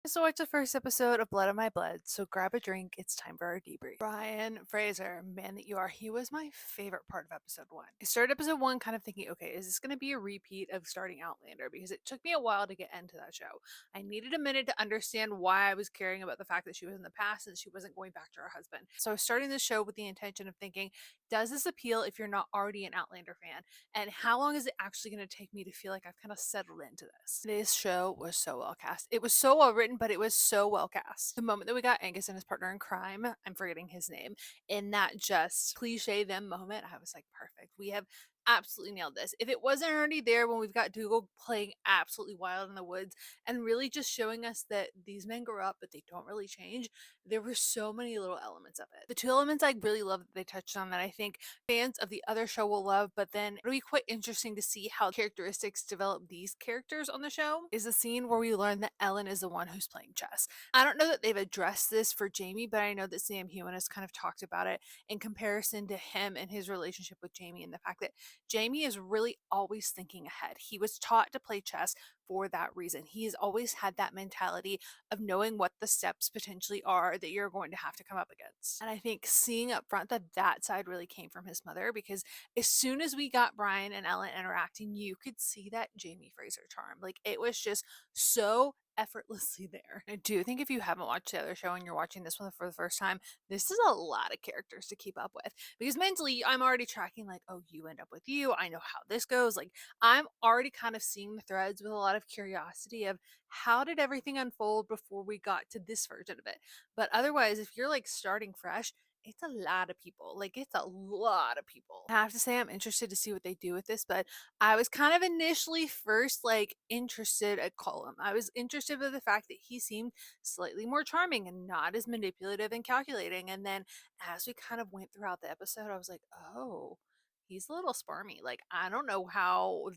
So watch the first episode of Blood of My Blood, so grab a drink, it's time for our debrief. Brian Fraser, man that you are, he was my favorite part of episode 1. I started episode 1 kind of thinking, okay, is this going to be a repeat of starting Outlander? Because it took me a while to get into that show. I needed a minute to understand why I was caring about the fact that she was in the past and she wasn't going back to her husband. So I was starting the show with the intention of thinking, does this appeal if you're not already an Outlander fan? And how long is it actually going to take me to feel like I've kind of settled into this? This show was so well cast. It was so well written, but it was so well cast. The moment that we got Angus and his partner in crime, I'm forgetting his name, in that just cliche them moment, I was like, perfect. We have absolutely nailed this. If it wasn't already there when we've got Dougal playing absolutely wild in the woods and really just showing us that these men grow up, but they don't really change, there were so many little elements of it. The two elements I really love that they touched on that I think fans of the other show will love, but then it'll be quite interesting to see how characteristics develop these characters on the show, is a scene where we learn that Ellen is the one who's playing chess. I don't know that they've addressed this for Jamie, but I know that Sam Hewen has kind of talked about it in comparison to him and his relationship with Jamie, and the fact that Jamie is really always thinking ahead. He was taught to play chess for that reason. He's always had that mentality of knowing what the steps potentially are that you're going to have to come up against. And I think seeing up front that that side really came from his mother, because as soon as we got Brian and Ellen interacting, you could see that Jamie Fraser charm. Like, it was just so effortlessly there. I do think if you haven't watched the other show and you're watching this one for the first time, this is a lot of characters to keep up with, because mentally I'm already tracking like, oh, you end up with you, I know how this goes. Like, I'm already kind of seeing the threads with a lot of curiosity of how did everything unfold before we got to this version of it. But otherwise, if you're like starting fresh, it's a lot of people. Like, it's a lot of people. I have to say, I'm interested to see what they do with this, but I was kind of initially first like interested at Colum. I was interested with the fact that he seemed slightly more charming and not as manipulative and calculating. And then as we kind of went throughout the episode, I was like, oh, he's a little sparmy. Like, I don't know how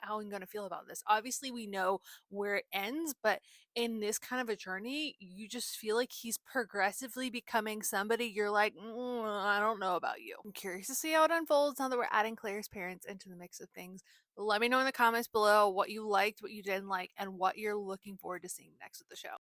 I'm going to feel about this. Obviously, we know where it ends, but in this kind of a journey, you just feel like he's progressively becoming somebody you're like, I don't know about you. I'm curious to see how it unfolds now that we're adding Claire's parents into the mix of things. Let me know in the comments below what you liked, what you didn't like, and what you're looking forward to seeing next with the show.